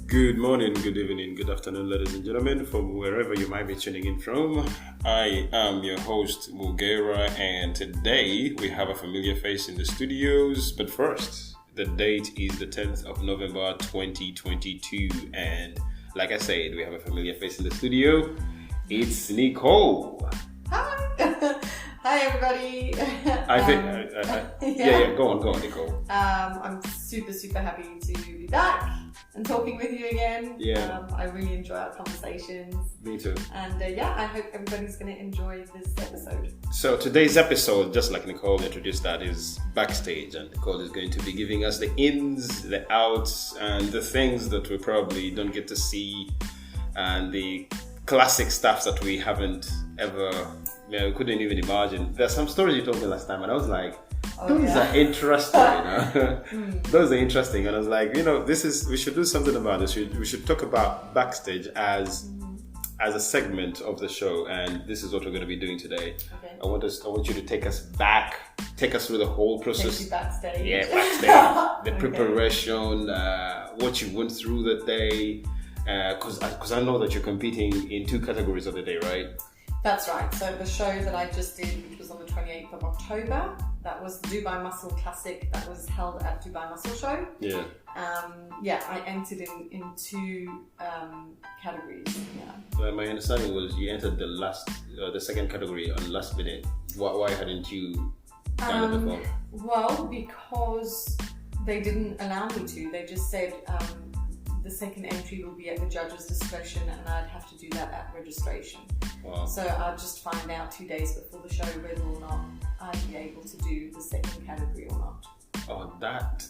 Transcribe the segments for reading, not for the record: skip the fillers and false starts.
Good morning, good evening, good afternoon, ladies and gentlemen, from wherever you might be tuning in from. I am your host, Mugera, and today we have a familiar face in the studios. But first, the date is the 10th of November 2022, and like I said, we have a familiar face in the studio. It's Nicole. Hi! Hi, everybody. Go on, Nicole. I'm super happy to be back and talking with you again. Yeah. I really enjoy our conversations. Me too. And I hope everybody's going to enjoy this episode. So today's episode, just like Nicole introduced that, is Backstage, and Nicole is going to be giving us the ins, the outs, and the things that we probably don't get to see, and the classic stuff that we haven't ever, we couldn't even imagine. There's some stories you told me last time, and I was like, those are interesting, Those are interesting. And I was like, we should do something about this. We should talk about Backstage as a segment of the show, and this is what we're going to be doing today. Okay. I want you to take us through the whole process. Take you backstage. Yeah, backstage. The preparation, what you went through that day. Because I know that you're competing in two categories of the day, right? That's right. So the show that I just did, which was on the 28th of October, that was the Dubai Muscle Classic that was held at Dubai Muscle Show. Yeah. I entered in two categories. Yeah. My understanding was you entered the second category on last minute. Why hadn't you done it before? Well, because they didn't allow me to. They just said the second entry will be at the judge's discretion, and I'd have to do that at registration. Wow. So I'd just find out 2 days before the show whether or not I'd be able to do the second category or not. Oh, that.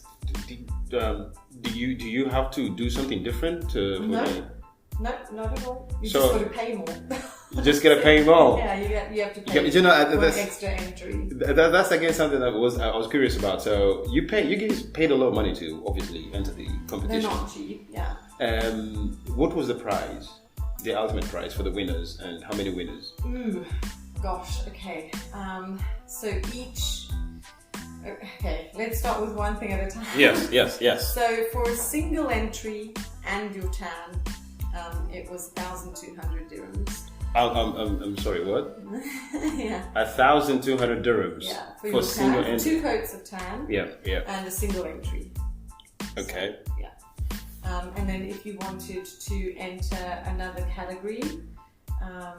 Do you have to do something different? No, not at all. You So- just got to pay more. You just gotta pay more. Yeah, you have to pay for for that's, an extra entry. that's again something that I was curious about. So you guys paid a lot of money to obviously enter the competition. They're not cheap, yeah. What was the prize? The ultimate prize for the winners, and how many winners? Ooh, gosh, okay. Okay, let's start with one thing at a time. Yes. So for a single entry and your tan, it was 1,200 dirhams. I'm sorry, what? Yeah. 1,200 dirhams. Yeah, for your single tan, entry. 2 coats of tan. Yeah. And a single entry. Okay. So, yeah. And then if you wanted to enter another category, I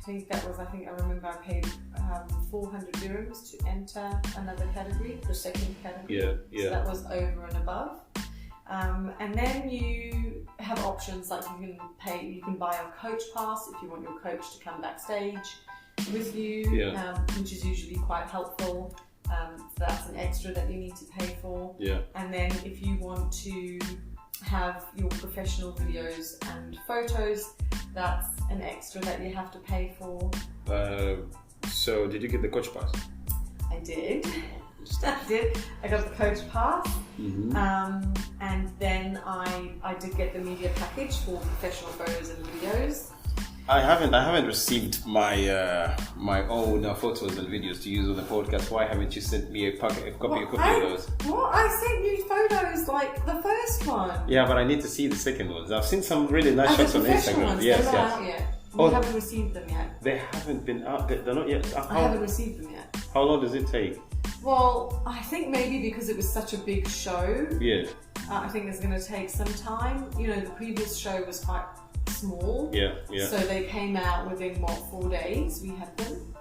remember I paid 400 dirhams to enter another category, the second category. Yeah. So that was over and above. And then you have options like you can buy a coach pass if you want your coach to come backstage with you, which is usually quite helpful. So that's an extra that you need to pay for. Yeah. And then if you want to have your professional videos and photos, that's an extra that you have to pay for. So did you get the coach pass? I did. I got the coach pass. Mm-hmm. And then I did get the media package for professional photos and videos. I haven't received my own photos and videos to use on the podcast. Why haven't you sent me a copy of those? I sent you photos like the first one. Yeah, but I need to see the second ones. I've seen some really nice shots on professional Instagram. Ones, Yes. they're not out yet. You haven't received them yet. They haven't been out. They're not yet. I haven't received them yet. How long does it take? Well, I think maybe because it was such a big show. Yeah. I think it's going to take some time. The previous show was quite small. Yeah. So they came out within 4 days we had them.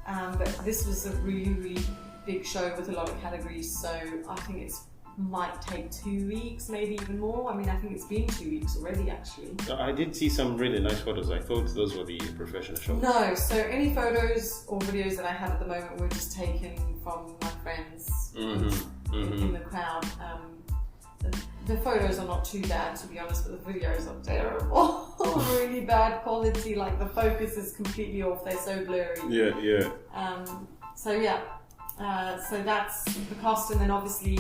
But this was a really, really big show with a lot of categories. So I think it might take 2 weeks, maybe even more. I mean, I think it's been 2 weeks already, actually. I did see some really nice photos. I thought those were the professional shots. No, so any photos or videos that I have at the moment were just taken from my friends in the crowd. The photos are not too bad, to be honest, but the videos are terrible. Really bad quality, like the focus is completely off, they're so blurry. Yeah. So that's the cost, and then obviously,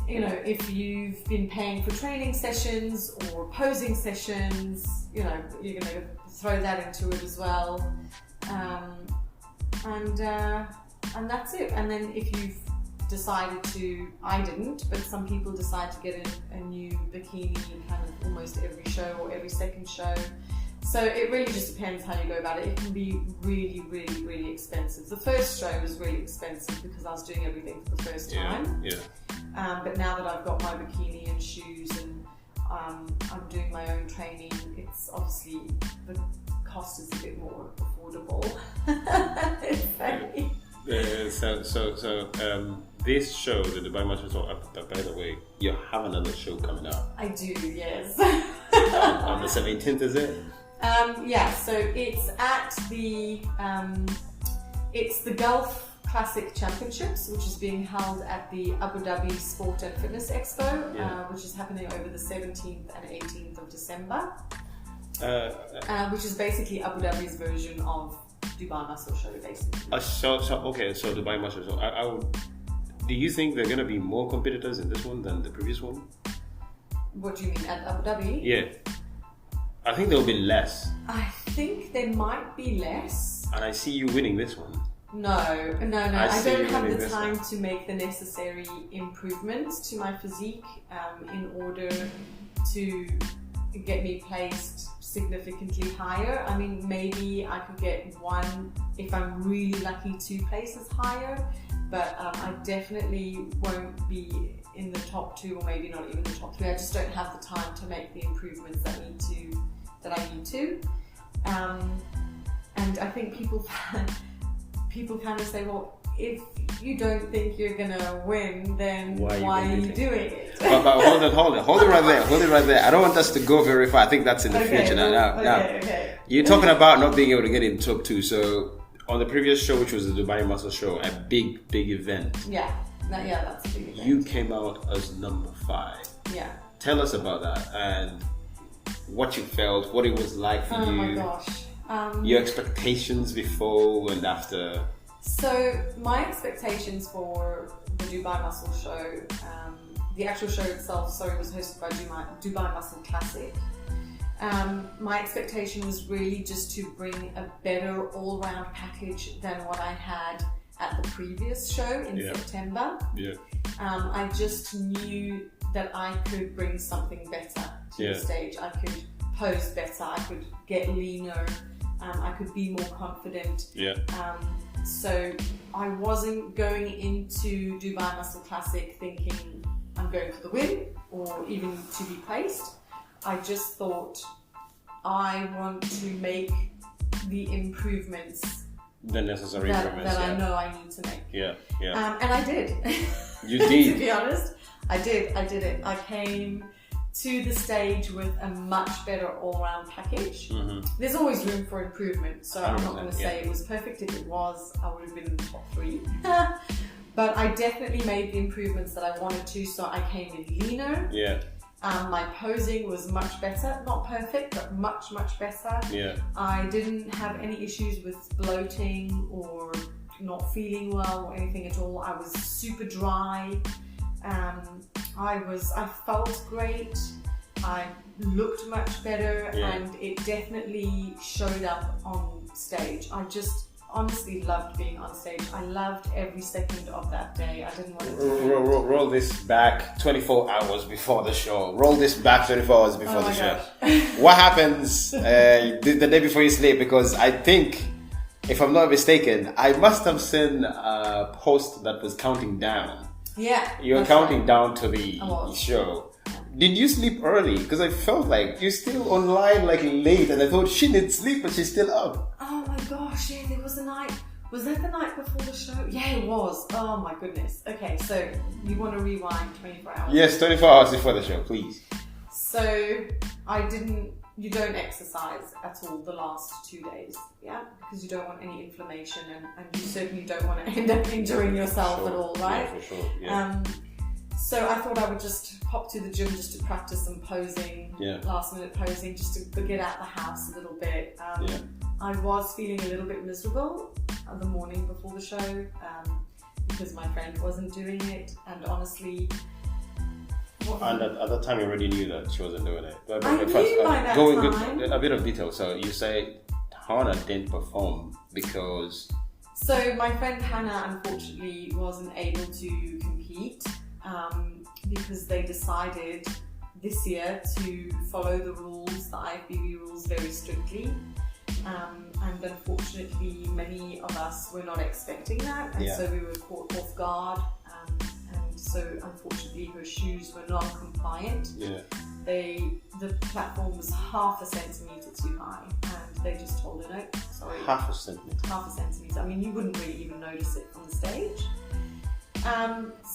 if you've been paying for training sessions or posing sessions, you're going to throw that into it as well. And that's it. And then if you've decided to, I didn't, but some people decide to get a new bikini kind of almost every show or every second show. So it really just depends how you go about it. It can be really, really, really expensive. The first show was really expensive because I was doing everything for the first time. But now that I've got my bikini and shoes and I'm doing my own training, it's obviously, the cost is a bit more affordable. This show, the Dubai Masters, by the way, you have another show coming up. I do, yes. On the 17th, is it? So it's at the Gulf Classic Championships, which is being held at the Abu Dhabi Sport and Fitness Expo, which is happening over the 17th and 18th of December, which is basically Abu Dhabi's version of Dubai Muscle Show, basically. So Dubai Muscle Show. Do you think there are going to be more competitors in this one than the previous one? What do you mean, at Abu Dhabi? Yeah. I think there will be less. I think there might be less. And I see you winning this one. No. I don't have the time to make the necessary improvements to my physique in order to get me placed significantly higher. I mean, maybe I could get one, if I'm really lucky, 2 places higher, but I definitely won't be in the top 2 or maybe not even the top 3. I just don't have the time to make the improvements that I need to. And I think people kind of say, well, if you don't think you're gonna win, then why are you doing it? But hold it right there. I don't want us to go very far. I think that's in the future now. Okay. You're talking about not being able to get in top 2. So on the previous show, which was the Dubai Muscle Show, a big event. That's a big event. You came out as number 5. Yeah. Tell us about that and what you felt, what it was like for you. Oh my gosh. Your expectations before and after. So my expectations for the Dubai Muscle Show, the actual show itself, was hosted by Dubai Muscle Classic. My expectation was really just to bring a better all-round package than what I had at the previous show in September. I just knew that I could bring something better to the stage. I could pose better, I could get leaner, I could be more confident. So I wasn't going into Dubai Muscle Classic thinking I'm going for the win or even to be placed. I just thought I want to make the improvements, the necessary improvements that I know I need to make. And I did. You did. To be honest, I did it. I came to the stage with a much better all-round package. There's always room for improvement, so I'm not going to say it was perfect. If it was, I would have been in the top 3. But I definitely made the improvements that I wanted to, so I came in leaner. My posing was much better, not perfect, but much better. I didn't have any issues with bloating or not feeling well or anything at all. I was super dry. I felt great. I looked much better, and it definitely showed up on stage. I just honestly loved being on stage. I loved every second of that day. I didn't want to roll this back 24 hours before the show. Roll this back 24 hours before the show. What happens the day before you sleep? Because I think, if I'm not mistaken, I must have seen a post that was counting down. You're counting down to the show. Did you sleep early? Because I felt like you're still online late, and I thought she didn't sleep, but she's still up. Oh my gosh, there was a night. Was that the night before the show? Yeah, it was. Oh my goodness. Okay, so you want to rewind 24 hours? Yes, 24 hours before the show, please. So you don't exercise at all the last 2 days, because you don't want any inflammation, and you certainly don't want to end up injuring yourself at all, right? For sure. So I thought I would just pop to the gym just to practice some posing, last minute posing, just to get out the house a little bit. I was feeling a little bit miserable the morning before the show because my friend wasn't doing it, and honestly... And at that time you already knew that she wasn't doing it. But I knew by that time. A bit of detail. So you say Hannah didn't perform because... So my friend Hannah, unfortunately, wasn't able to compete because they decided this year to follow the rules, the IFBB rules, very strictly. And unfortunately, many of us were not expecting that, and so we were caught off guard. And so, unfortunately, her shoes were not compliant. Yeah. The platform was half a centimetre too high, and they just told her, no, sorry. Half a centimetre. Half a centimetre. I mean, you wouldn't really even notice it on the stage.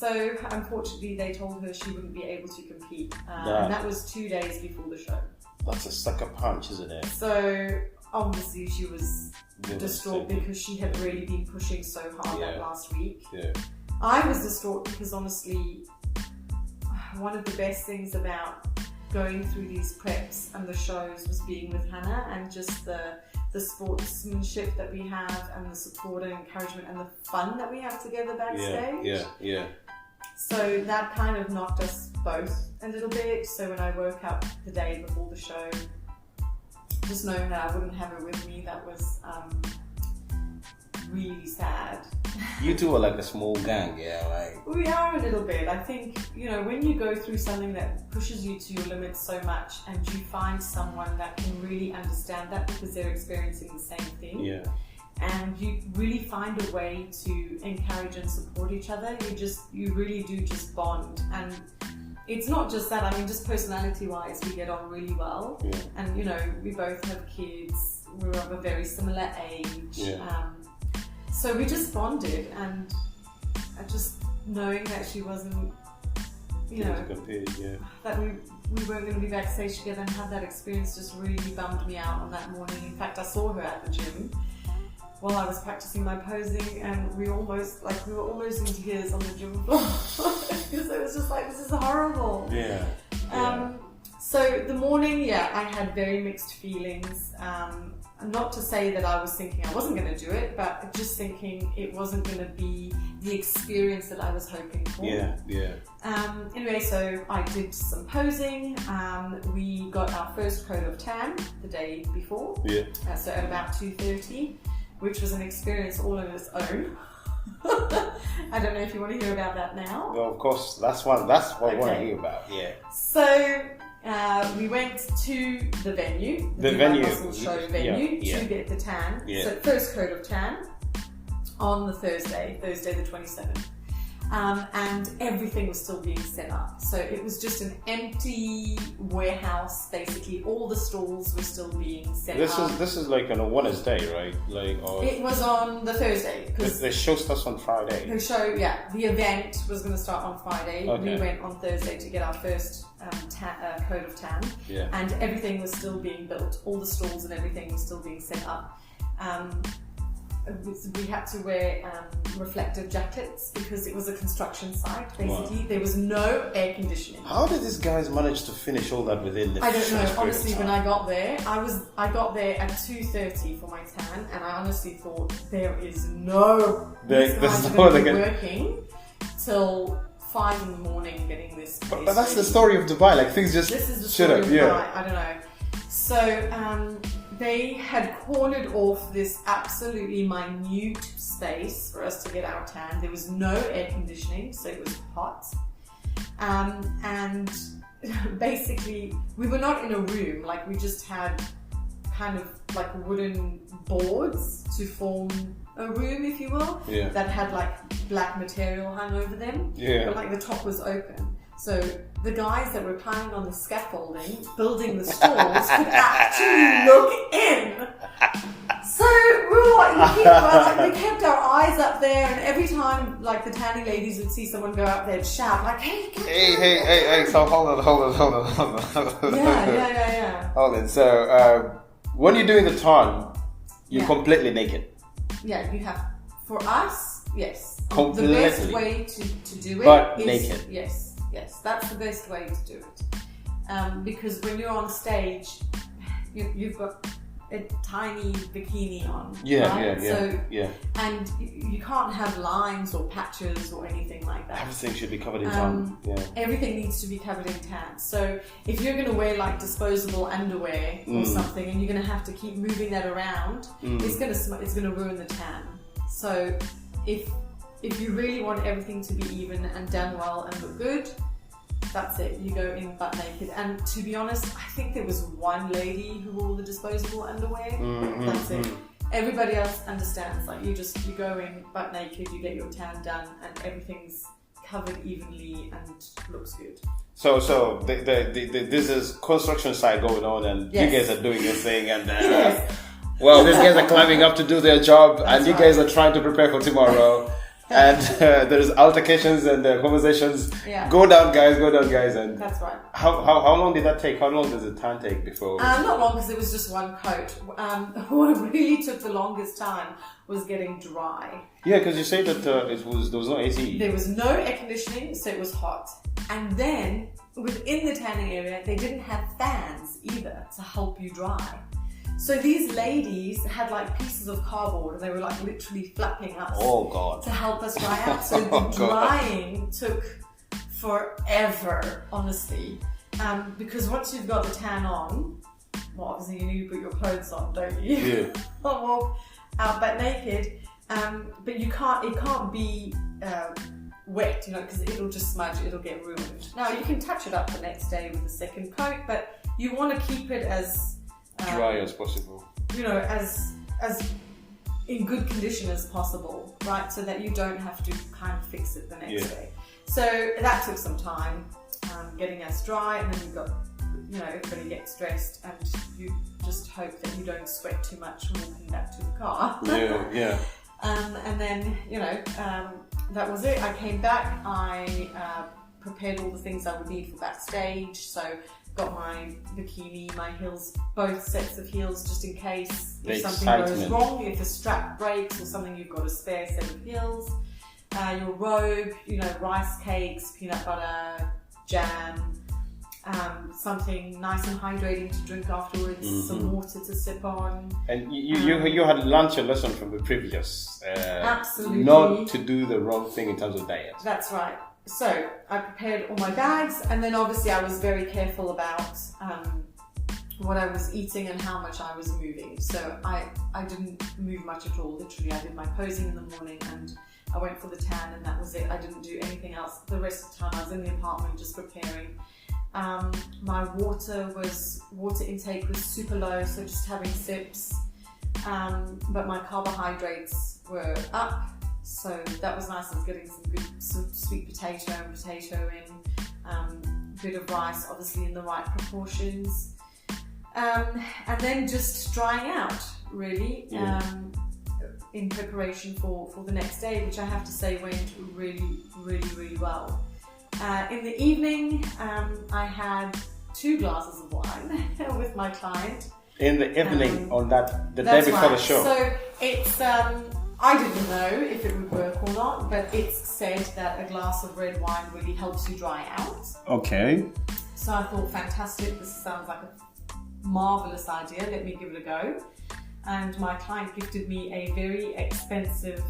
So, unfortunately, they told her she wouldn't be able to compete, and that was 2 days before the show. That's a sucker punch, isn't it? So, obviously, she was distraught because she had really been pushing so hard that last week. Yeah. I was distraught because, honestly, one of the best things about going through these preps and the shows was being with Hannah, and just the sportsmanship that we have, and the support and encouragement and the fun that we have together backstage. Yeah. So that kind of knocked us both a little bit. So when I woke up the day before the show, just knowing that I wouldn't have her with me, that was really sad. You two are like a small gang, yeah? Like we are a little bit. I think, you know, when you go through something that pushes you to your limits so much, and you find someone that can really understand that because they're experiencing the same thing, and you really find a way to encourage and support each other, you really do just bond. And it's not just that, I mean, just personality-wise, we get on really well. Yeah. And, you know, we both have kids, we're of a very similar age. Yeah. So we just bonded, and just knowing that she wasn't, you know, that we weren't going to be backstage together and have that experience just really bummed me out on that morning. In fact, I saw her at the gym while I was practicing my posing, and we were almost in tears on the gym floor because it was just like, this is horrible. Yeah. So the morning, I had very mixed feelings. Not to say that I was thinking I wasn't going to do it, but just thinking it wasn't going to be the experience that I was hoping for. Anyway, so I did some posing. We got our first coat of tan the day before. So at about 2:30, which was an experience all on its own. I don't know if you want to hear about that now. Well, of course, that's what I want to hear about. Yeah. So we went to the venue, the Muscle Show venue, to get the tan. So first coat of tan on the Thursday the 27th. And everything was still being set up. So it was just an empty warehouse, basically. All the stalls were still being set up. This is like on a Wednesday, right? It was on the Thursday. The show starts on Friday. The event was going to start on Friday. Okay. We went on Thursday to get our first coat of tan. And everything was still being built. All the stalls and everything was still being set up. We had to wear reflective jackets because it was a construction site, basically. Wow. There was no air conditioning. How did these guys manage to finish all that within the I don't know. Honestly, when I got there, I got there at 2:30 for my tan, and I honestly thought there is no these guys are going to be working till 5 in the morning getting this place. But that's the story of Dubai. Like, things just this is the story of Dubai. I don't know. So they had cornered off this absolutely minute space for us to get our tan. There was no air conditioning, so it was hot. And basically, we were not in a room. Like, we just had kind of like wooden boards to form a room, if you will, that had like black material hung over them. But like the top was open. So the guys that were climbing on the scaffolding, building the stalls, could actually look in. So we were like, we kept our eyes up there, and every time like the tanning ladies would see someone go up there and shout like, hey, so hold on. Yeah. Hold on. So when you're doing the tan, you're completely naked. Yeah, you have. For us, yes. Completely. The best way to do it is naked. Yes, that's the best way to do it. Because when you're on stage, you've got a tiny bikini on. And you can't have lines or patches or anything like that. Everything should be covered in tan. Everything needs to be covered in tan. So if you're going to wear like disposable underwear or something, and you're going to have to keep moving that around, it's going to ruin the tan. So if if you really want everything to be even and done well and look good, that's it. You go in butt naked. And to be honest, I think there was one lady who wore the disposable underwear. That's it. Everybody else understands. Like you go in butt naked, you get your tan done, and everything's covered evenly and looks good. So this is construction site going on, and you guys are doing your thing, and well, these guys are climbing up to do their job, and you guys are trying to prepare for tomorrow. And there's altercations and conversations. Go down, guys, and that's right. How long did that take? How long does the tan take before? Not long, because it was just one coat. What really took the longest time was getting dry. Yeah, because you say that there was no AC. There was no air conditioning, so it was hot. And then within the tanning area, they didn't have fans either to help you dry. So these ladies had like pieces of cardboard, and they were like literally flapping us to help us dry out. So the drying took forever, honestly. Because once you've got the tan on, well, obviously you need to put your clothes on, don't you? Yeah. Walk out butt naked. But it can't be wet, because it'll just smudge, it'll get ruined. Now you can touch it up the next day with a second coat, but you want to keep it as dry as possible. As in good condition as possible, right? So that you don't have to kind of fix it the next day. So that took some time, getting us dry, and then you've got, everybody gets dressed, and you just hope that you don't sweat too much walking back to the car. Yeah. And then, that was it. I came back, I prepared all the things I would need for Backstage. So got my bikini, my heels, both sets of heels, just in case if something goes wrong, if a strap breaks or something, you've got a spare set of heels. Your robe, rice cakes, peanut butter, jam, something nice and hydrating to drink afterwards, some water to sip on. And you had learned your lesson from the previous. Absolutely. Not to do the wrong thing in terms of diet. That's right. So I prepared all my bags, and then obviously I was very careful about what I was eating and how much I was moving. So I didn't move much at all. Literally, I did my posing in the morning and I went for the tan, and that was it. I didn't do anything else. The rest of the time I was in the apartment just preparing. My water intake was super low, so just having sips. But my carbohydrates were up. So that was nice. I was getting some good sweet potato in, bit of rice, obviously in the right proportions, and then just drying out really in preparation for the next day, which I have to say went really, really, really well. In the evening, I had 2 glasses of wine with my client. In the evening, on the day before the show. So it's. I didn't know if it would work or not, but it's said that a glass of red wine really helps you dry out. Okay. So I thought, fantastic, this sounds like a marvellous idea, let me give it a go. And my client gifted me a very expensive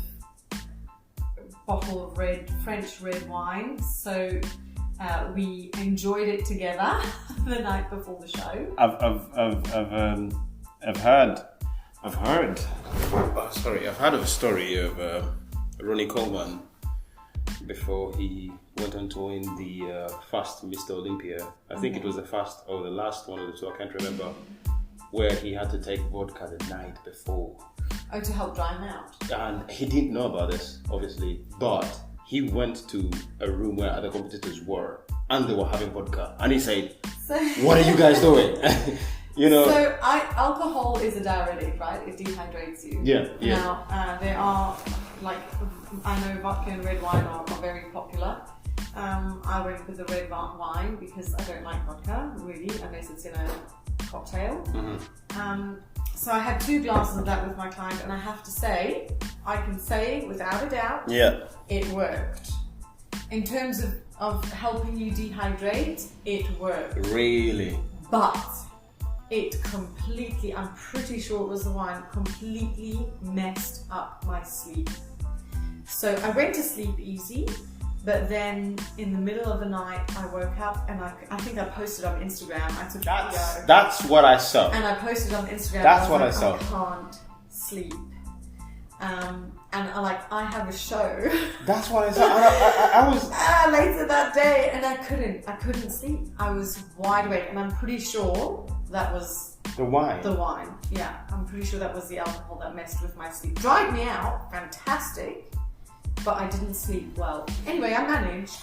bottle of French red wine. So we enjoyed it together the night before the show. I've heard of a story of Ronnie Coleman before he went on to win the first Mr. Olympia. I think it was the first or the last one of the two, I can't remember, where he had to take vodka the night before. Oh, to help dry him out. And he didn't know about this, obviously, but he went to a room where other competitors were, and they were having vodka, and he said, "What are you guys doing?" So alcohol is a diuretic, right? It dehydrates you. Yeah. Now, there are, I know vodka and red wine are very popular. I went with the red wine because I don't like vodka, really, unless it's in a cocktail. So I had 2 glasses of that with my client, and I have to say, I can say without a doubt, it worked. In terms of helping you dehydrate, it worked. Really? But it completely, I'm pretty sure it was the wine, completely messed up my sleep. So I went to sleep easy, but then in the middle of the night I woke up, and I think I posted on Instagram. I took a video. That's what I saw. And I posted on Instagram. That's what I saw. I can't sleep. And I have a show. That's what I said. I was later that day, and I couldn't sleep. I was wide awake, and I'm pretty sure that was the wine. Yeah, I'm pretty sure that was the alcohol that messed with my sleep. Dried me out, fantastic, but I didn't sleep well. Anyway, I managed.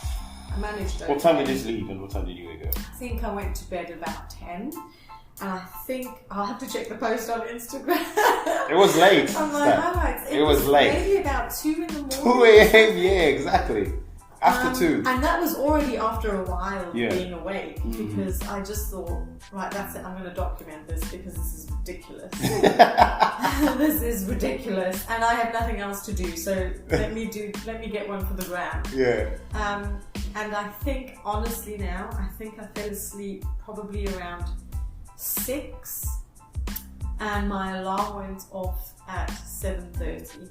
Okay. What time did you sleep, and what time did you wake up? I think I went to bed about 10. And I think I'll have to check the post on Instagram. It was late. On my highlights. It was late. Maybe about 2 in the morning. 2 a.m. Yeah, exactly. After 2. And that was already after a while of Yeah. being awake, because I just thought, right, that's it. I'm going to document this because this is ridiculous. This is ridiculous, and I have nothing else to do. So let me get one for the gram. Yeah. And I think honestly now, I fell asleep probably around 6, and my alarm went off at 7:30.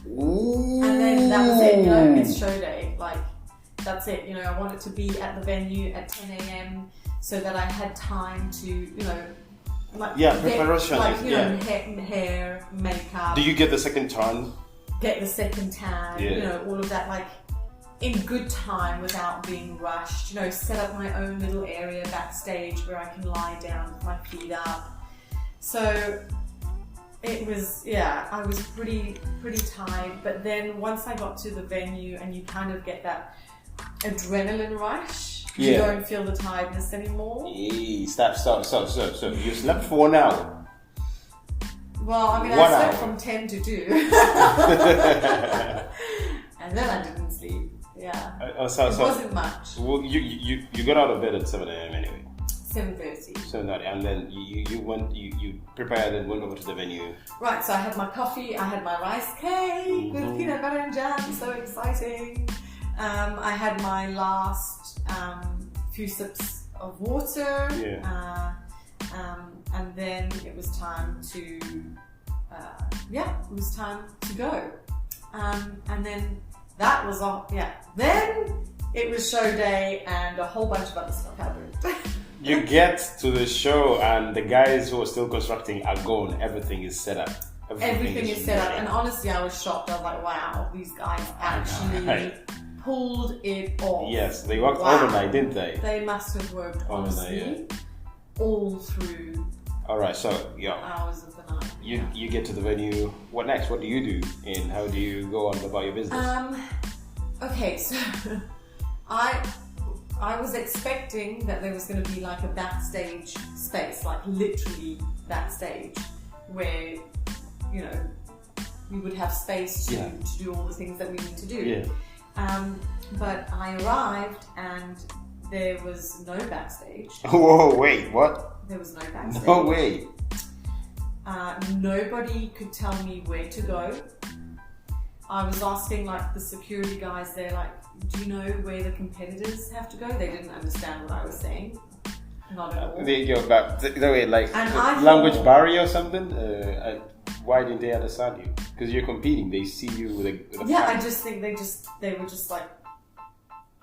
Ooh. And then that was it, you know, it's show day. Like, that's it, you know, I wanted to be at the venue at 10 a.m. so that I had time to, you know, preparation. Hair, makeup. Do you get the second turn? Get the second tan, you know, all of that, like, in good time without being rushed, you know, set up my own little area backstage where I can lie down with my feet up. So it was, I was pretty tired, but then once I got to the venue and you kind of get that adrenaline rush, you don't feel the tiredness anymore. Stop. You slept for 1 hour. Well, I mean, 1 I slept hour. from 10 to 2. And then I didn't sleep. Yeah. It wasn't much. Well, you got out of bed at 7 a.m. anyway. 7:30. 7:30, and then you prepared and went over to the venue. Right, so I had my coffee, I had my rice cake with peanut butter and jam, so exciting. I had my last few sips of water. Yeah. And then it was time to go. And then that was all. Yeah. Then it was show day, and a whole bunch of other stuff happened. You get to the show, and the guys who are still constructing are gone. Everything is set up. Everything is set up, and honestly, I was shocked. I was like, "Wow, these guys actually pulled it off." Yes, they worked overnight, didn't they? They must have worked honestly all through. All right, so hours of the night. You get to the venue. What next? What do you do? And how do you go on about your business? Okay, so I was expecting that there was going to be like a backstage space, like literally backstage, where, you know, we would have space to do all the things that we need to do. Yeah. But I arrived and there was no backstage. Whoa, wait, what? There was no backstage. No way. Nobody could tell me where to go. I was asking like the security guys there, like, do you know where the competitors have to go? They didn't understand what I was saying. Not at all. They go back. The way, like, And language barrier or something? Why didn't they understand you? Because you're competing. They see you with a I just think they were just like,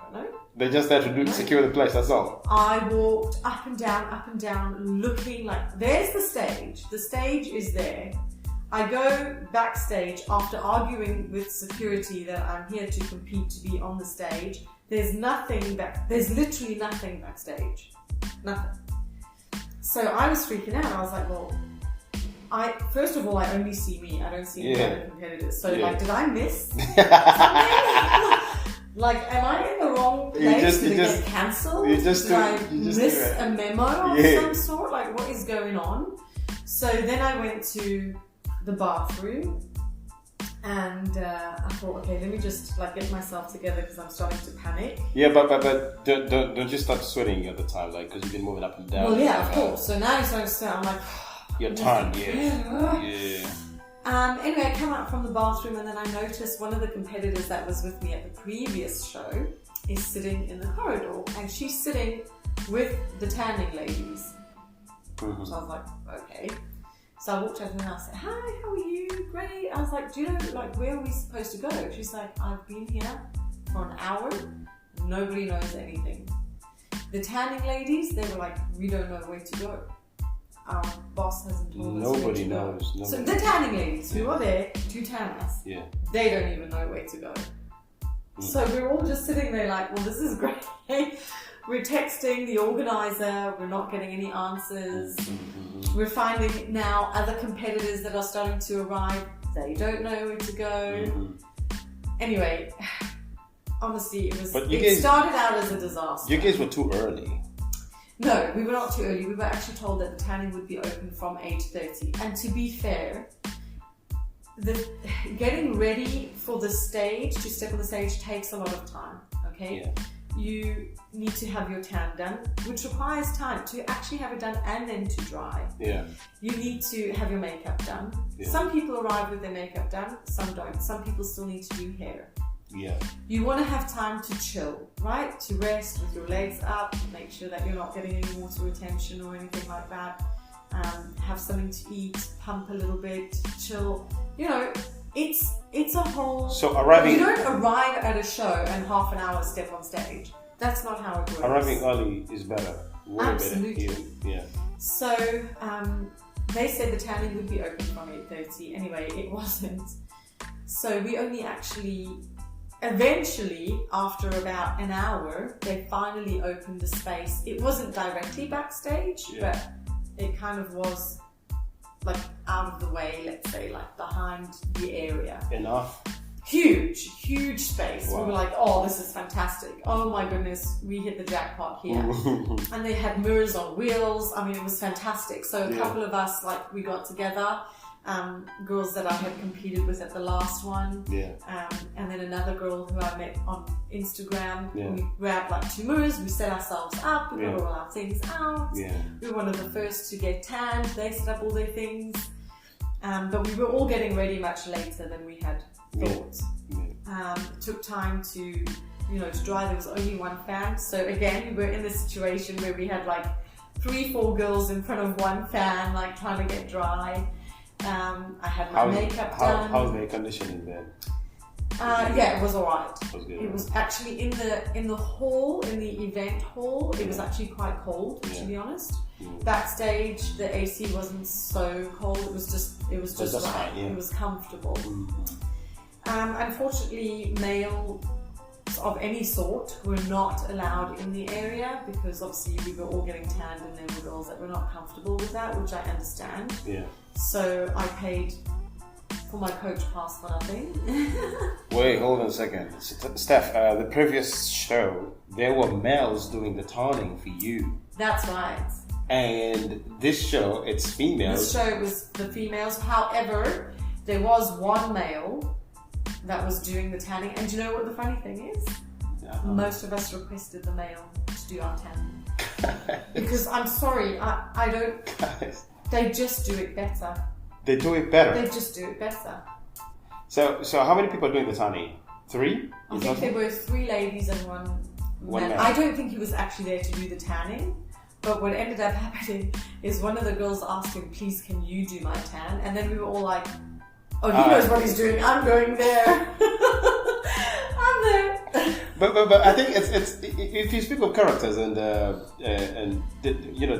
I don't know. They're just there to secure the place, that's all. I walked up and down, looking like, there's the stage. The stage is there. I go backstage after arguing with security that I'm here to compete to be on the stage. There's literally nothing backstage. Nothing. So I was freaking out. I was like, well, first of all, I only see me. I don't see any other competitors. So like, did I miss something? Like, am I in the wrong place? Did it get cancelled? Did I miss a memo of some sort? Like, what is going on? So then I went to the bathroom, and I thought, okay, let me just like get myself together because I'm starting to panic. Yeah, but don't you start sweating at the time, like, because you've been moving up and down? Well, yeah, of course. So now you're starting to sweat. I'm like, you're tired, yeah. Anyway, I come out from the bathroom, and then I noticed one of the competitors that was with me at the previous show is sitting in the corridor, and she's sitting with the tanning ladies. Mm-hmm. So I was like, okay. So I walked over and I said, hi, how are you? Great. I was like, do you know, like, where are we supposed to go? She's like, I've been here for an hour. Nobody knows anything. The tanning ladies, they were like, we don't know where to go. our boss hasn't told us. Nobody knows. So the tanning ladies who are there to tan us, they don't even know where to go. So we're all just sitting there like, well, this is great. We're texting the organizer, we're not getting any answers. We're finding now other competitors that are starting to arrive, they don't know where to go. Anyway, honestly, it started out as a disaster. You guys were too early. No, we were not too early. We were actually told that the tanning would be open from 8:30. And to be fair, getting ready for the stage, to step on the stage, takes a lot of time, okay? Yeah. You need to have your tan done, which requires time to actually have it done and then to dry. Yeah. You need to have your makeup done. Yeah. Some people arrive with their makeup done, some don't. Some people still need to do hair. Yeah. You want to have time to chill, right? To rest with your legs up, make sure that you're not getting any water retention or anything like that. Have something to eat, pump a little bit, chill. You know, it's a whole... So arriving... You don't arrive at a show and half an hour step on stage. That's not how it works. Arriving early is better. Way Absolutely. Better. Yeah. So, they said the tanning would be open from 8:30. Anyway, it wasn't. So we only actually... Eventually, after about an hour, they finally opened the space. It wasn't directly backstage, but it kind of was like out of the way, let's say, like behind the area. Enough? Huge space. Wow. We were like, oh, this is fantastic. Oh my goodness, we hit the jackpot here. And they had mirrors on wheels. I mean, it was fantastic. So a couple of us, like, we got together. Girls that I had competed with at the last one, and then another girl who I met on Instagram. We grabbed like 2 mirrors, we set ourselves up, we got all our things out. We were one of the first to get tanned. They set up all their things, but we were all getting ready much later than we had thought. It took time to dry. There was only one fan, so again we were in this situation where we had like 3-4 girls in front of one fan, like trying to get dry. I had my makeup done. How's the air conditioning then? It was alright. It was actually in the hall, in the event hall, it was actually quite cold, to be honest. Backstage, the AC wasn't so cold, it was just right. Fine, It was comfortable. Unfortunately, males of any sort were not allowed in the area because obviously we were all getting tanned and there were girls that were not comfortable with that, which I understand. So I paid for my coach pass for nothing. Wait, hold on a second. Steph, the previous show, there were males doing the tanning for you. That's right. And this show, it's females. This show was the females. However, there was one male that was doing the tanning. And do you know what the funny thing is? Most of us requested the male to do our tanning. Because I'm sorry, I don't... Guys. They just do it better. They do it better? They just do it better. So how many people are doing the tanning? 3? I think there were 3 ladies and one man. I don't think he was actually there to do the tanning. But what ended up happening is one of the girls asked him, please, can you do my tan? And then we were all like, oh, he knows what he's doing. I'm going there. I'm there. But I think it's if you speak of characters and the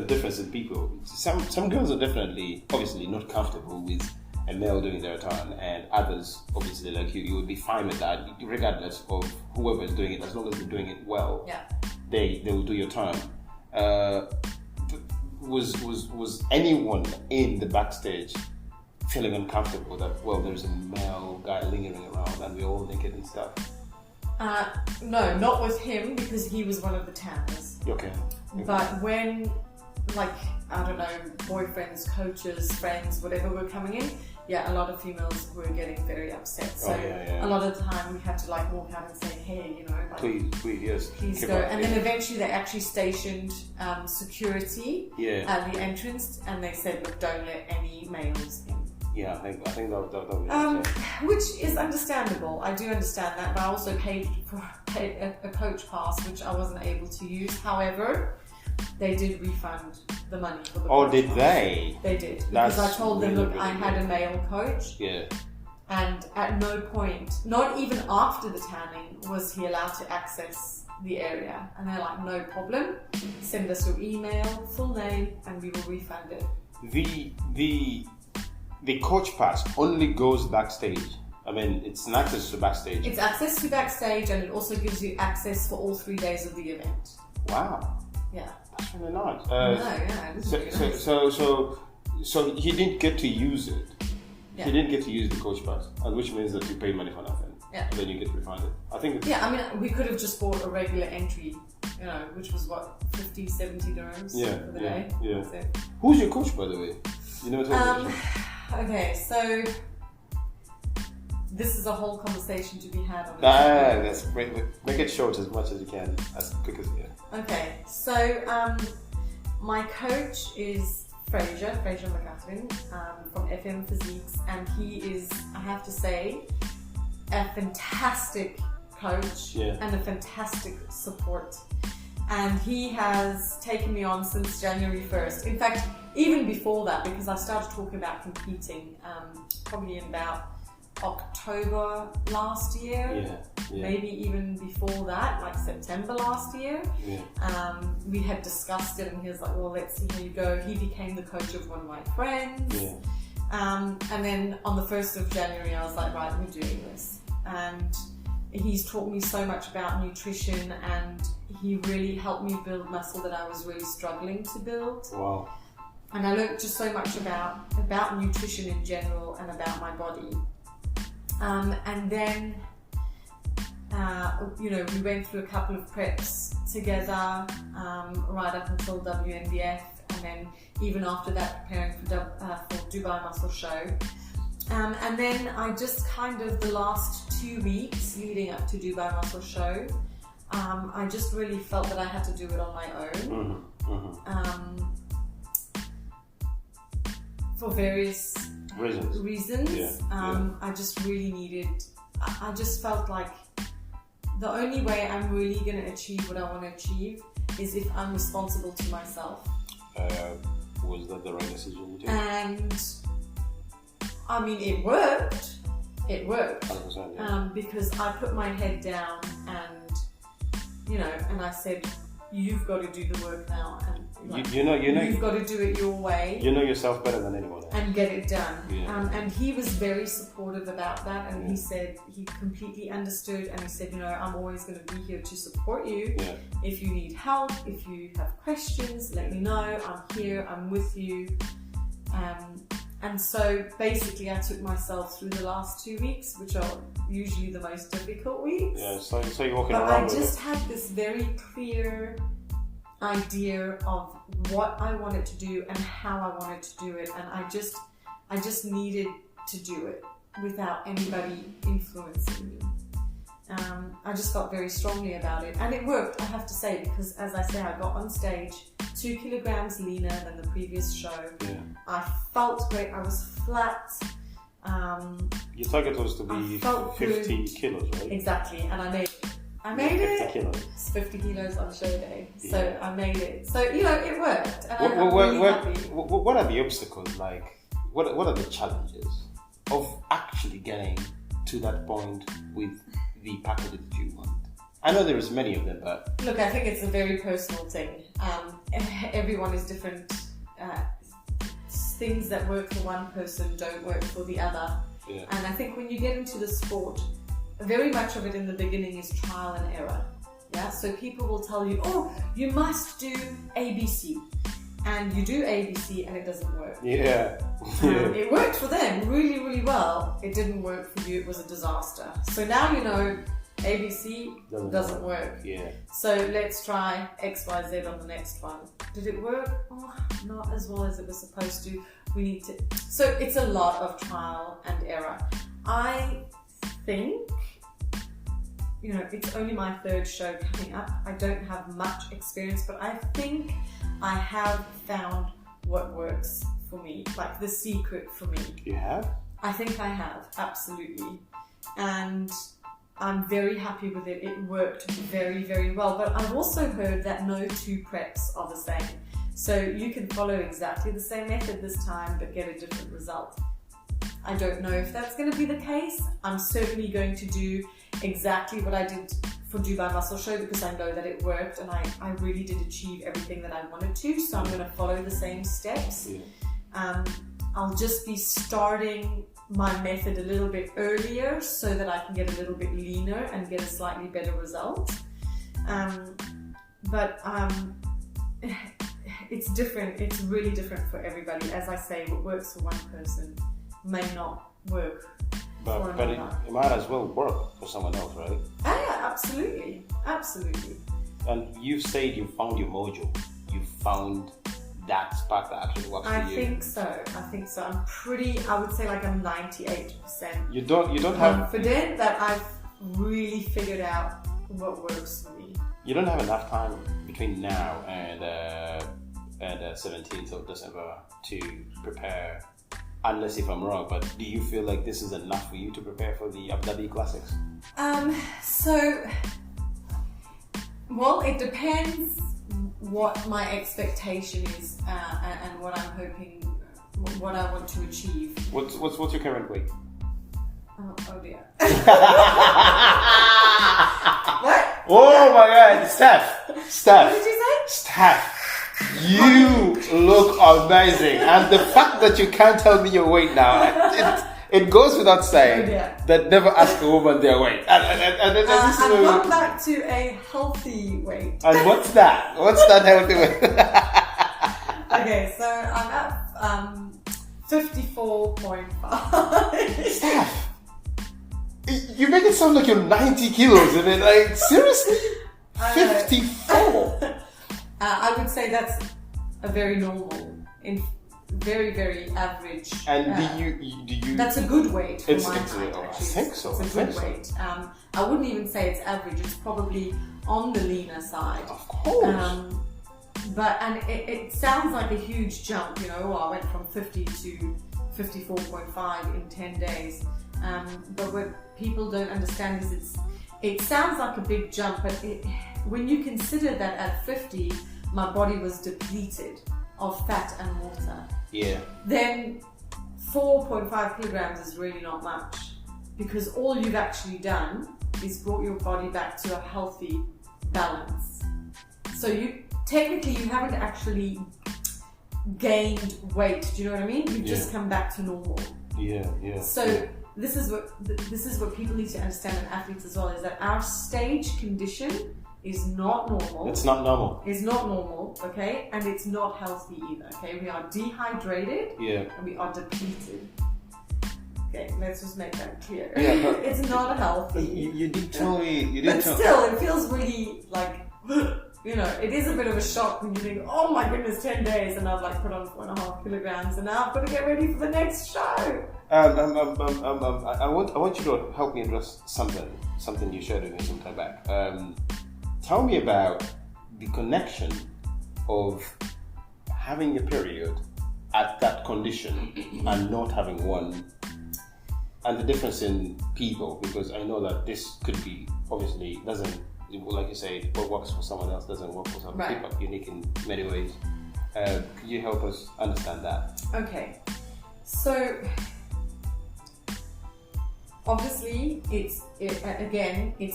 difference in people, some girls are definitely obviously not comfortable with a male doing their turn, and others obviously like you would be fine with that regardless of whoever is doing it, as long as they're doing it well. They will do your turn. Was anyone in the backstage feeling uncomfortable that there's a male guy lingering around and we're all naked and stuff? No, not with him because he was one of the tanners. Okay. But when, like, I don't know, boyfriends, coaches, friends, whatever were coming in, a lot of females were getting very upset. So a lot of the time we had to like walk out and say, hey, like, please go. And then eventually they actually stationed security at the entrance, and they said, look, don't let any males in. I think that which is understandable. I do understand that, but I also paid a coach pass, which I wasn't able to use. However, they did refund the money for the coach did pass. They? They did. Because I told them, look, I had a male coach. And at no point, not even after the tanning, was he allowed to access the area. And they're like, no problem. Send us your email, full name, and we will refund it. the coach pass only goes backstage. I mean, it's an access to backstage. It's access to backstage, and it also gives you access for all 3 days of the event. Wow. Yeah. That's really nice. So he didn't get to use it. Yeah. He didn't get to use the coach pass, and which means that you pay money for nothing. Yeah. And then you get refunded. I think it's... Yeah, I mean, we could have just bought a regular entry, which was what, 50, 70 dirhams for the day. Yeah. So. Who's your coach, by the way? You know what Okay, so this is a whole conversation to be had on that's great. Make it short as much as you can, as quick as you can. Okay, so my coach is Fraser McCaffrey from FM Physiques, and he is, I have to say, a fantastic coach and a fantastic support. And he has taken me on since January 1st. In fact, even before that, because I started talking about competing probably in about October last year, maybe even before that, like September last year. We had discussed it, and he was like, well, let's see how you go. He became the coach of one of my friends. And then on the 1st of January, I was like, right, we're doing this. And he's taught me so much about nutrition, and he really helped me build muscle that I was really struggling to build. Wow. And I learned just so much about nutrition in general and about my body. And then, we went through a couple of preps together, right up until WNBF, and then even after that preparing for Dubai Muscle Show. And then I just kind of, the last 2 weeks leading up to Dubai Muscle Show, I just really felt that I had to do it on my own. For various reasons. I just really needed, I just felt like the only way I'm really going to achieve what I want to achieve is if I'm responsible to myself. Was that the right decision to take? And I mean, it worked. 100%, because I put my head down and, and I said, you've got to do the work now. And you've got to do it your way. You know yourself better than anyone else. And get it done. And he was very supportive about that. And he said he completely understood. And he said, I'm always going to be here to support you. If you need help, if you have questions, let me know. I'm here. I'm with you. And so basically I took myself through the last 2 weeks, which are usually the most difficult weeks. So you're walking but around I just had this very clear idea of what I wanted to do and how I wanted to do it, and I just needed to do it without anybody influencing me. I just felt very strongly about it, and it worked, I have to say, because as I say, I got on stage 2 kilograms leaner than the previous show. I felt great. I was flat. Your target was to be 50 kilos, right? Exactly, and I made it. I made 50 kilos. It's 50 kilos on show day, so I made it. So it worked, and I'm really happy. What are the obstacles like? What are the challenges of actually getting to that point with the package that you want? I know there is many of them, but look, I think it's a very personal thing. Everyone is different. Things that work for one person don't work for the other. And I think when you get into the sport, very much of it in the beginning is trial and error. So people will tell you, oh, you must do ABC, and you do ABC and it doesn't work. It worked for them really, really well. It didn't work for you. It was a disaster. So now you know ABC doesn't work. So let's try XYZ on the next one. Did it work? Oh, not as well as it was supposed to. We need to. So it's a lot of trial and error. I think, it's only my 3rd show coming up. I don't have much experience, but I think I have found what works for me, like the secret for me. You have? I think I have, absolutely. And I'm very happy with it. It worked very, very well. But I've also heard that no 2 preps are the same. So you can follow exactly the same method this time, but get a different result. I don't know if that's going to be the case. I'm certainly going to do exactly what I did for Dubai Muscle Show, because I know that it worked, and I really did achieve everything that I wanted to. So I'm going to follow the same steps. I'll just be starting my method a little bit earlier so that I can get a little bit leaner and get a slightly better result. But it's different. It's really different for everybody. As I say, what works for one person may not work for But another. it might as well work for someone else, right? Oh, yeah, absolutely. Absolutely. And you've said you found your mojo. You found that spark that actually works for you. I think so. I would say like I'm 98%. You don't have confident that I've really figured out what works for me. You don't have enough time between now and 17th of December to prepare, unless if I'm wrong, but do you feel like this is enough for you to prepare for the Abu Dhabi Classics? Well, it depends what my expectation is and what I'm hoping, what I want to achieve. What's your current weight? Oh dear. What? Oh my God, Steph! What did you say? Steph, you look amazing, and the fact that you can't tell me your weight now, it goes without saying that never ask a woman their weight. I've gone back to a healthy weight. And what's that? What's that healthy weight? Okay, so I'm at 54.5. Steph, you make it sound like you're 90 kilos, and then like seriously, 54. I would say that's a very normal, very, very average. And do you? That's a good weight for my height. I think so. It's a good weight. I wouldn't even say it's average. It's probably on the leaner side. Of course. But it sounds like a huge jump. You know, I went from 50 to 54.5 in 10 days. But what people don't understand is it sounds like a big jump, but when you consider that at 50, my body was depleted of fat and water. Yeah. Then 4.5 kilograms is really not much, because all you've actually done is brought your body back to a healthy balance. So you haven't actually gained weight. Do you know what I mean? You've just come back to normal. Yeah. So this is what people need to understand, and athletes as well, is that our stage condition is not normal. It's not normal. It's not normal, okay? And it's not healthy either, okay? We are dehydrated and we are depleted. Okay, let's just make that clear. Yeah, but it's not healthy. You did tell me. But still, it feels really like, you know, it is a bit of a shock when you think, oh my goodness, 10 days and I've like put on 4.5 kilograms and now I've got to get ready for the next show. I want you to help me address something you shared with me some time back. Tell me about the connection of having your period at that condition and not having one, and the difference in people, because I know that this could be, obviously, doesn't, like you say, what works for someone else doesn't work for some people, unique in many ways. Could you help us understand that? Okay, so obviously it's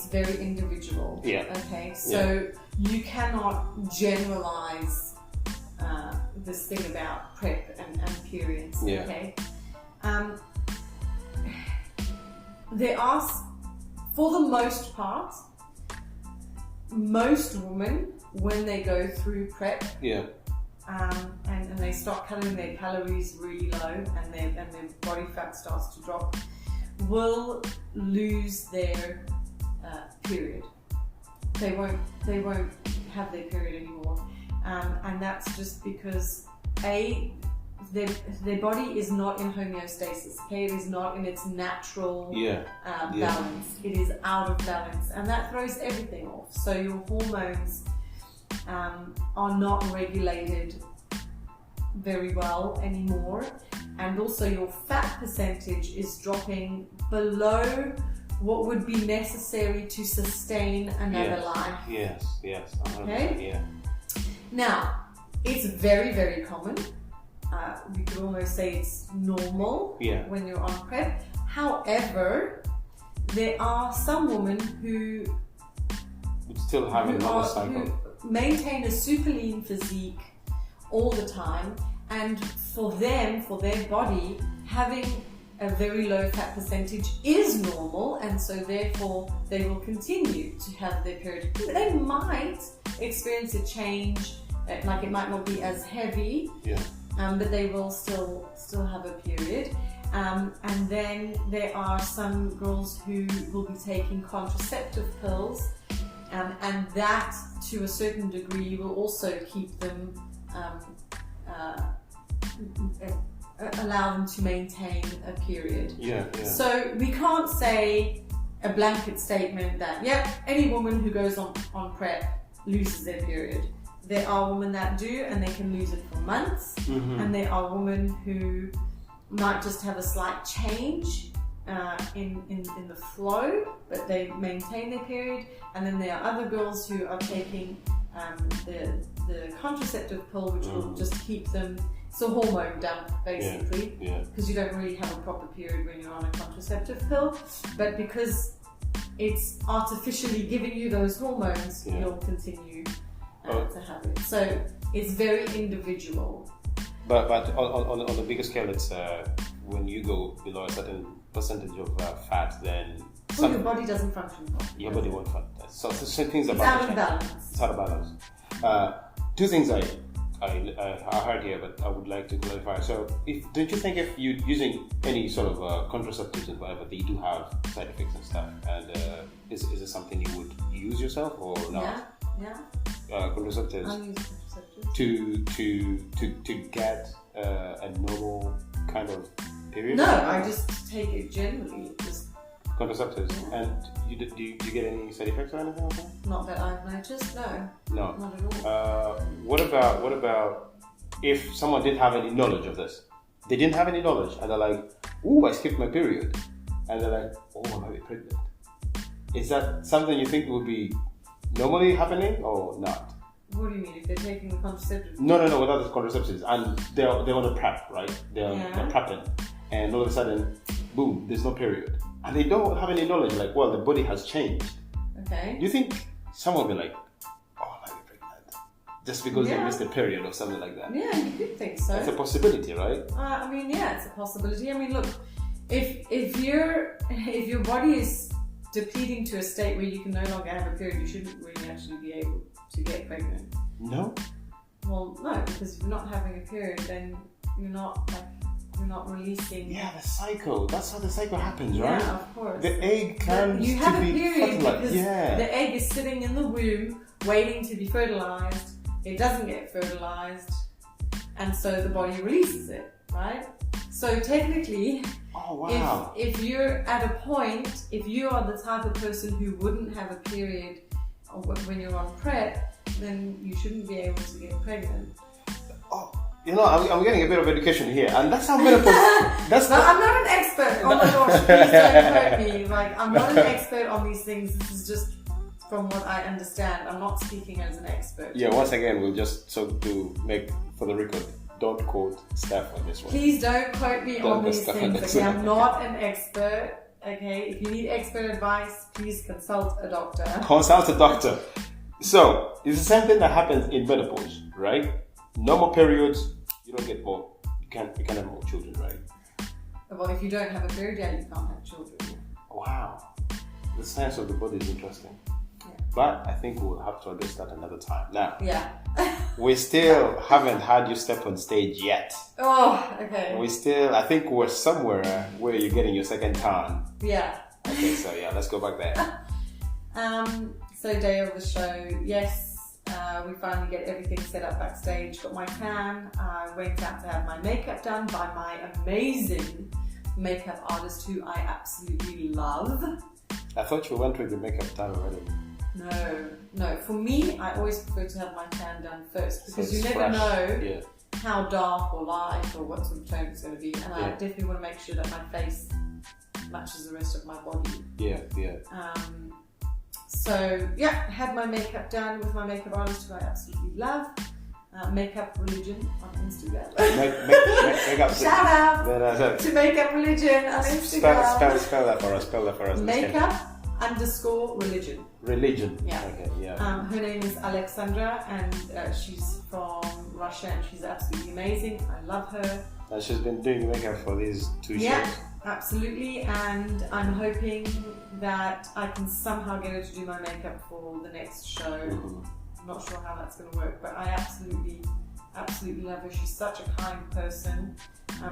very individual. Yeah. Okay, so you cannot generalize this thing about prep and periods. Yeah. Okay. There are, for the most part, most women, when they go through prep, and they start cutting their calories really low, and their body fat starts to drop, will lose their period. They won't have their period anymore, and that's just because their body is not in homeostasis. Okay, it is not in its natural balance. It is out of balance, and that throws everything off. So your hormones are not regulated very well anymore, and also your fat percentage is dropping below what would be necessary to sustain another life. Yes. Okay. Now, it's very, very common. We could almost say it's normal when you're on prep. However, there are some women who still have another cycle, who maintain a super lean physique all the time, And for them, for their body, having a very low fat percentage is normal, and so therefore they will continue to have their period. They might experience a change, like it might not be as heavy, but they will still have a period. And then there are some girls who will be taking contraceptive pills, and that to a certain degree will also keep them allow them to maintain a period. So we can't say a blanket statement that any woman who goes on PrEP loses their period. There are women that do, and they can lose it for months, and there are women who might just have a slight change in the flow, but they maintain their period. And then there are other girls who are taking the contraceptive pill, which will just keep them. It's a hormone dump, basically, because you don't really have a proper period when you're on a contraceptive pill. But because it's artificially giving you those hormones, you'll continue to have it. So it's very individual. But on the bigger scale, it's when you go below a certain percentage of fat, then your body doesn't function properly. Your body won't function. So certain things it's about out of balance. It's out of balance. Two things I heard here, but I would like to clarify. So, don't you think if you're using any sort of contraceptives and whatever, they do have side effects and stuff? And is it something you would use yourself or not? Yeah. Contraceptives. I use contraceptives to get a normal kind of period. No, I just take it generally. Contraceptives. And do you get any side effects or anything like that? Not that I've noticed, no. No. Not at all. What about if someone didn't have any knowledge of this? They didn't have any knowledge and they're like, ooh, I skipped my period. And they're like, oh, I might be pregnant. Is that something you think would be normally happening or not? What do you mean, if they're taking the contraceptives? No, without the contraceptives. And they're on a prep, right? They're prepping. And all of a sudden, boom, there's no period. And they don't have any knowledge, like, well, the body has changed. Okay. Do you think someone will be like, oh, I might be pregnant? Just because they missed a period or something like that? Yeah, you could think so. It's a possibility, right? I mean, yeah, it's a possibility. I mean, look, if your body is depleting to a state where you can no longer have a period, you shouldn't really actually be able to get pregnant. No? Well, no, because if you're not having a period, then you're not releasing. Yeah, the cycle. That's how the cycle happens, right? Yeah, of course. The egg comes you have to a be period fertilized. because the egg is sitting in the womb waiting to be fertilized. It doesn't get fertilized, and so the body releases it, right? So technically, if you're at a point, if you are the type of person who wouldn't have a period when you're on PrEP, then you shouldn't be able to get pregnant. Oh. You know, I'm getting a bit of education here, and that's how menopause. I'm not an expert. Oh my gosh, please don't hurt me. Like, I'm not an expert on these things. This is just from what I understand. I'm not speaking as an expert. Yeah, once again, we'll just to make for the record, don't quote Steph on this one. Please don't quote me on these things. Okay, I'm not an expert. Okay, if you need expert advice, please consult a doctor. Consult a doctor. So it's the same thing that happens in menopause, right? Normal periods, you don't get more. You can't have more children, right? Well, if you don't have a period, you can't have children. Wow, the science of the body is interesting. Yeah. But I think we'll have to address that another time. Now, we still haven't had you step on stage yet. Oh, okay. I think we're somewhere where you're getting your second turn. Yeah. Okay, so let's go back there. So day of the show, yes. We finally get everything set up backstage, got my tan, went out to have my makeup done by my amazing makeup artist who I absolutely love. I thought you went with your makeup done already. No. For me, I always prefer to have my tan done first because you never know how dark or light or what sort of tone it's going to be, and I definitely want to make sure that my face matches the rest of my body. Yeah. So had my makeup done with my makeup artist who I absolutely love. Makeup Religion on Instagram. Makeup. Shout out to Makeup Religion on Instagram. Spell that for us. Makeup _religion. Religion. Yeah. Okay. Yeah. Her name is Alexandra, and she's from Russia, and she's absolutely amazing. I love her. And she's been doing makeup for these 2 shows. Yeah, absolutely. And I'm hoping that I can somehow get her to do my makeup for the next show. I'm not sure how that's going to work, but I absolutely love her. She's such a kind person.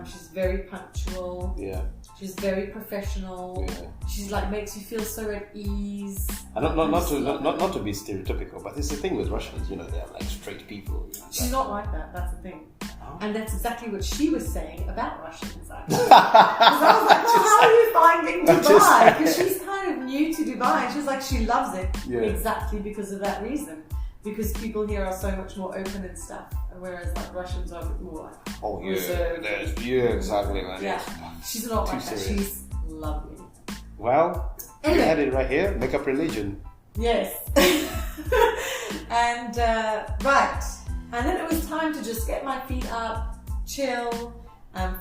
She's very punctual. Yeah. She's very professional. Yeah. She's like makes you feel so at ease. And not to be stereotypical, but it's the thing with Russians, they're like straight people. She's not like that. That's the thing. Oh. And that's exactly what she was saying about Russians, actually. Because I was like, well, how are you finding Dubai? Because she's kind of new to Dubai, and she's like, she loves it exactly because of that reason. Because people here are so much more open and stuff, whereas like Russians are a bit more like reserved. Exactly, man. Yeah, she's not like that. She's lovely. Well, anyway. You had it right here. Makeup religion. Yes. And right, and then it was time to just get my feet up, chill,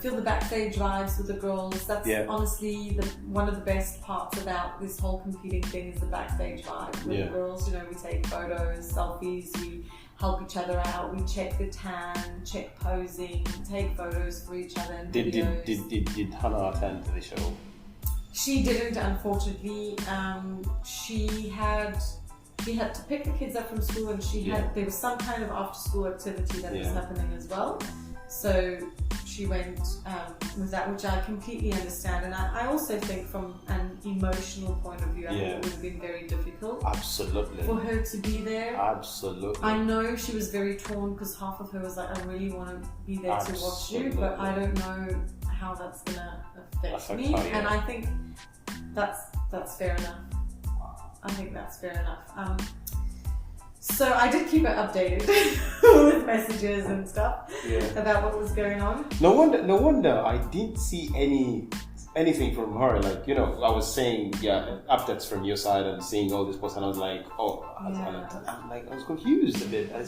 feel the backstage vibes with the girls. That's honestly one of the best parts about this whole competing thing is the backstage vibe with the girls. We take photos, selfies, we help each other out, we check the tan, check posing, take photos for each other and videos. Did Hannah attend the show? She didn't, unfortunately. She had to pick the kids up from school, and there was some kind of after school activity that was happening as well. So she went with that, which I completely understand. And I also think from an emotional point of view, I think it would have been very difficult. Absolutely. For her to be there. Absolutely. I know she was very torn because half of her was like, I really want to be there to watch you, but I don't know how that's going to affect me. Her, and I think that's fair enough. I think that's fair enough. So I did keep her updated with messages and stuff about what was going on. No wonder I didn't see anything from her. Like, I was saying, updates from your side and seeing all this posts, and I was like, I was confused a bit. I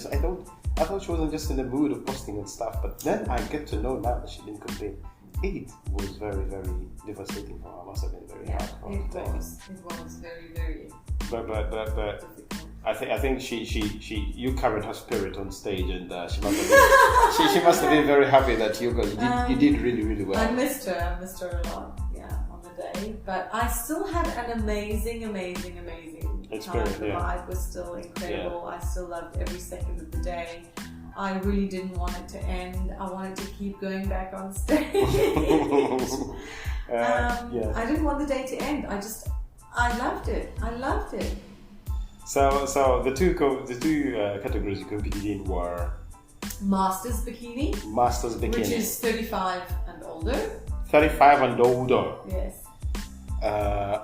thought she wasn't just in the mood of posting and stuff, but then I get to know now that she didn't complain. It was very, very devastating for her. It must have been very hard for her. It was very, very but I think you carried her spirit on stage, and she must have been very happy that you did really, really well. I missed her a lot, on the day. But I still had an amazing experience. time. The vibe was still incredible. I still loved every second of the day. I really didn't want it to end. I wanted to keep going back on stage. I didn't want the day to end. I loved it. So the two categories you competed in were Masters bikini, which is 35 and older. 35 and older. Yes.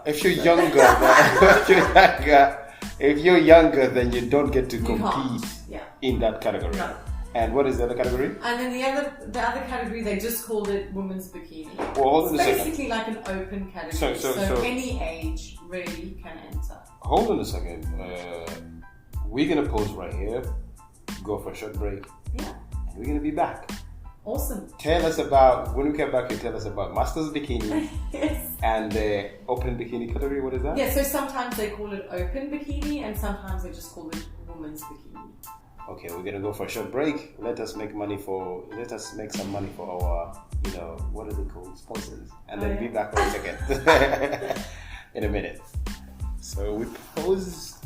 If you're younger, then you don't get to compete in that category. No. And what is the other category? And then the other category, they just called it women's bikini. Well, hold on a second. Basically like an open category, so any age really can enter. Hold on a second. We're gonna pause right here, go for a short break. Yeah. And we're gonna be back. Awesome. When we come back, you tell us about Masters Bikini. Yes. And the open bikini category. What is that? Yeah, so sometimes they call it open bikini, and sometimes they just call it women's bikini. Okay, we're gonna go for a short break. Let us make some money for our, what are they called? Sponsors. And then be back for a second. In a minute. So we pause